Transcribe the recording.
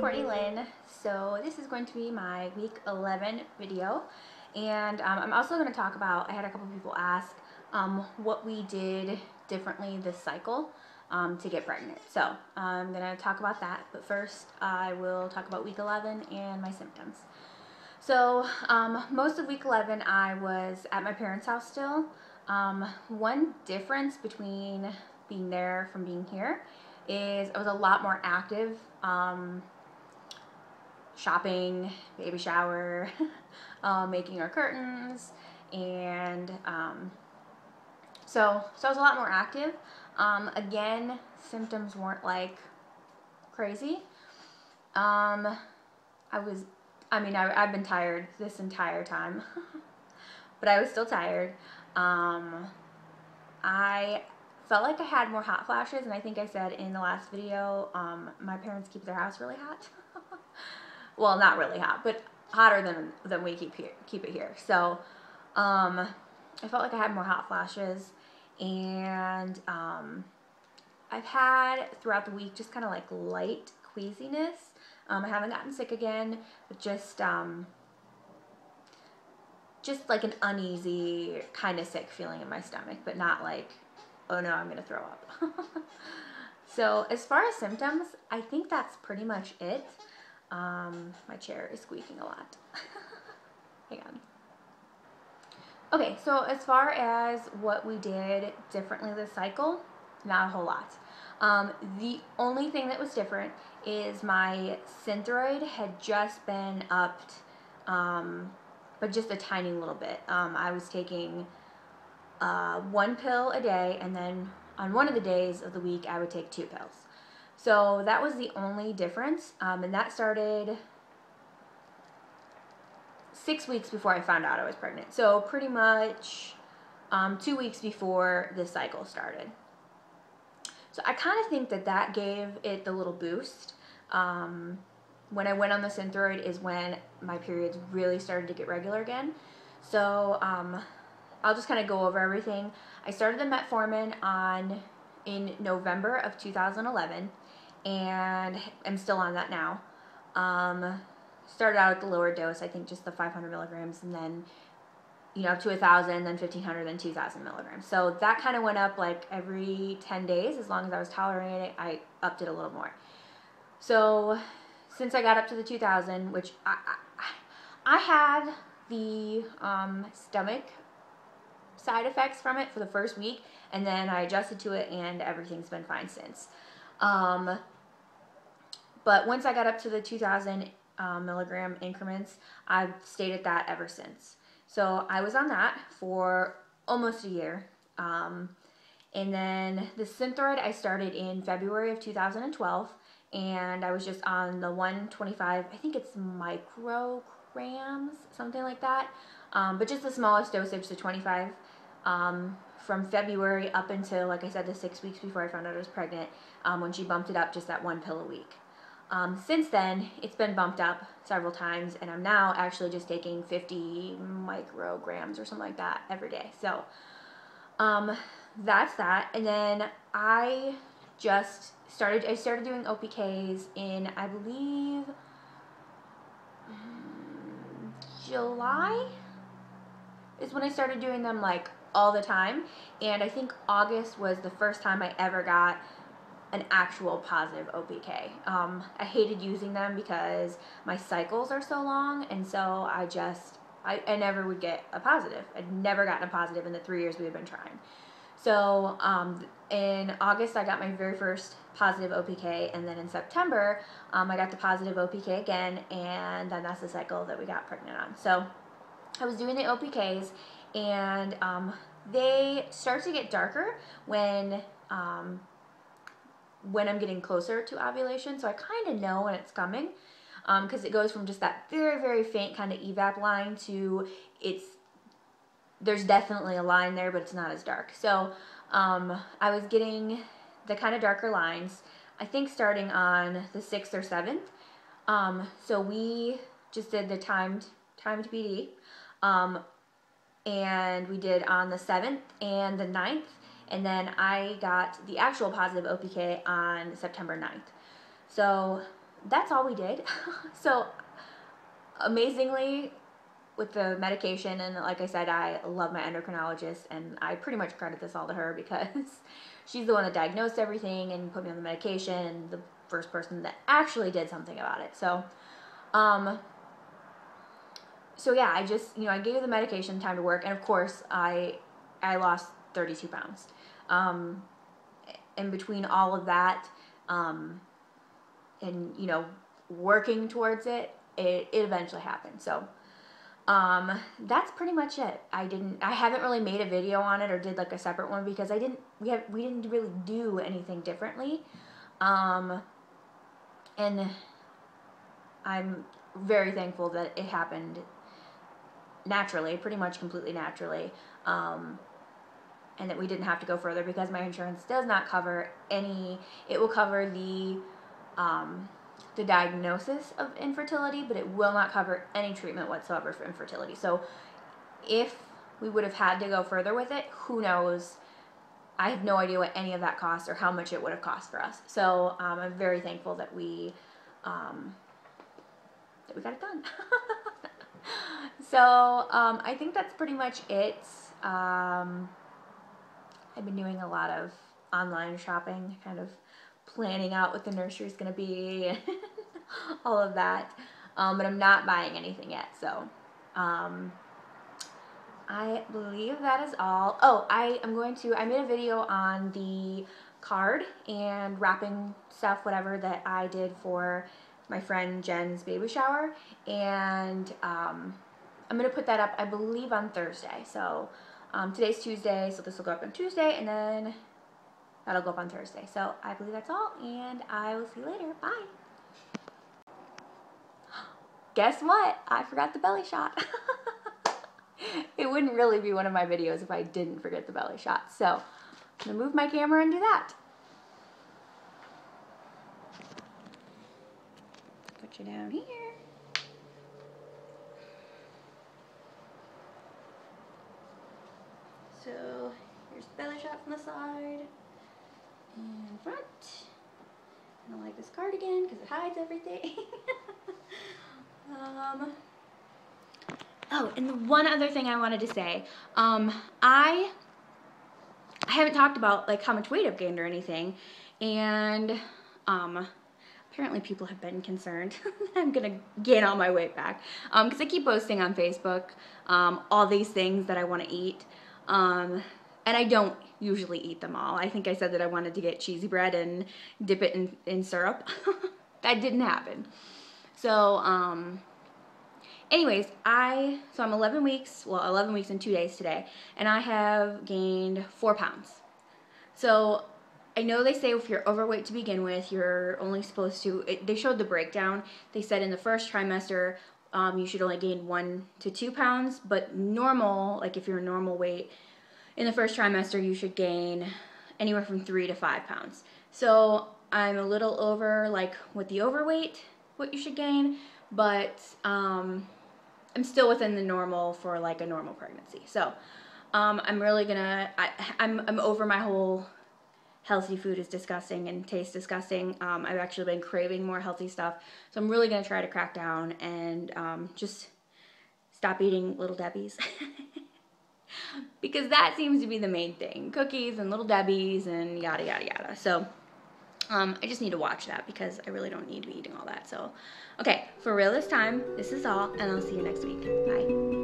Courtney Lynn. So this is going to be my week 11 video, and I'm also going to talk about, I had a couple people ask what we did differently this cycle to get pregnant. So I'm going to talk about that, but first I will talk about week 11 and my symptoms. So most of week 11 I was at my parents' house still. One difference between being there from being here is I was a lot more active. Shopping, baby shower, making our curtains, and so I was a lot more active. Again, symptoms weren't like crazy. I've been tired this entire time, but I was still tired. I felt like I had more hot flashes, and I think I said in the last video, my parents keep their house really hot. Well, not really hot, but hotter than we keep it here. So I felt like I had more hot flashes, and I've had throughout the week just kind of like light queasiness. I haven't gotten sick again, but just like an uneasy kind of sick feeling in my stomach, but not like, oh no, I'm gonna throw up. So as far as symptoms, I think that's pretty much it. My chair is squeaking a lot. Hang on. Okay, so as far as what we did differently this cycle, not a whole lot. The only thing that was different is my Synthroid had just been upped, but just a tiny little bit. I was taking 1 pill a day, and then on one of the days of the week I would take 2 pills. So that was the only difference, and that started 6 weeks before I found out I was pregnant. So pretty much 2 weeks before this cycle started. So I kind of think that gave it the little boost. When I went on the Synthroid is when my periods really started to get regular again. So I'll just kind of go over everything. I started the metformin in November of 2011, and I'm still on that now. Started out at the lower dose, I think just the 500 milligrams, and then up to 1,000, then 1,500, then 2,000 milligrams. So that kind of went up like every 10 days. As long as I was tolerating it, I upped it a little more. So since I got up to the 2,000, which I had the stomach side effects from it for the first week, and then I adjusted to it, and everything's been fine since. But once I got up to the 2,000 milligram increments, I've stayed at that ever since. So I was on that for almost a year. And then the Synthroid I started in February of 2012, and I was just on the 125, I think it's micrograms, something like that. But just the smallest dosage, the 25, from February up until, like I said, the 6 weeks before I found out I was pregnant, when she bumped it up just that 1 pill a week. Since then, it's been bumped up several times, and I'm now actually just taking 50 micrograms or something like that every day. So that's that. And then I started doing OPKs in, I believe, July is when I started doing them like all the time, and I think August was the first time I ever got an actual positive OPK. I hated using them because my cycles are so long, and so I never would get a positive. I'd never gotten a positive in the 3 years we had been trying. So in August I got my very first positive OPK, and then in September I got the positive OPK again, and then that's the cycle that we got pregnant on. So I was doing the OPKs, and they start to get darker when I'm getting closer to ovulation, so I kind of know when it's coming, because it goes from just that very, very faint kind of evap line to there's definitely a line there, but it's not as dark. So I was getting the kind of darker lines, I think starting on the 6th or 7th. So we just did the timed PD, and we did on the 7th and the 9th. And then I got the actual positive OPK on September 9th. So that's all we did. So amazingly, with the medication, and like I said, I love my endocrinologist, and I pretty much credit this all to her because she's the one that diagnosed everything and put me on the medication, and the first person that actually did something about it. So so yeah, I just, I gave the medication time to work, and of course I lost 32 pounds. In between all of that, and working towards it, it eventually happened. So that's pretty much it. I haven't really made a video on it or did like a separate one because we didn't really do anything differently. And I'm very thankful that it happened naturally, pretty much completely naturally. And that we didn't have to go further because my insurance does not cover any. It will cover the diagnosis of infertility, but it will not cover any treatment whatsoever for infertility. So if we would have had to go further with it, who knows? I have no idea what any of that cost or how much it would have cost for us. So I'm very thankful that we got it done. So I think that's pretty much it. I've been doing a lot of online shopping, kind of planning out what the nursery is going to be, and all of that. But I'm not buying anything yet, so I believe that is all. Oh, I made a video on the card and wrapping stuff, whatever, that I did for my friend Jen's baby shower, and I'm going to put that up, I believe, on Thursday. So today's Tuesday, so this will go up on Tuesday, and then that'll go up on Thursday. So I believe that's all, and I will see you later. Bye. Guess what? I forgot the belly shot. It wouldn't really be one of my videos if I didn't forget the belly shot. So I'm going to move my camera and do that. Put you down here. So here's the belly shot from the side and front. I don't like this cardigan because it hides everything. Oh, and the one other thing I wanted to say, I haven't talked about like how much weight I've gained or anything, and apparently people have been concerned I'm gonna gain all my weight back, because I keep posting on Facebook all these things that I want to eat, and I don't usually eat them all. I think I said that I wanted to get cheesy bread and dip it in syrup. That didn't happen. So anyways, so I'm 11 weeks and 2 days today, and I have gained 4 pounds. So I know they say if you're overweight to begin with, you're only supposed to, they showed the breakdown. They said in the first trimester, you should only gain 1 to 2 pounds, but normal, like if you're normal weight, in the first trimester, you should gain anywhere from 3 to 5 pounds. So I'm a little over, like, with the overweight, what you should gain, but I'm still within the normal for like a normal pregnancy. So I'm really gonna, I'm over my whole healthy food is disgusting and tastes disgusting. I've actually been craving more healthy stuff, so I'm really gonna try to crack down and just stop eating Little Debbie's. Because that seems to be the main thing. Cookies and Little Debbie's and yada yada yada. So I just need to watch that because I really don't need to be eating all that. So, okay, for real this time, this is all, and I'll see you next week. Bye.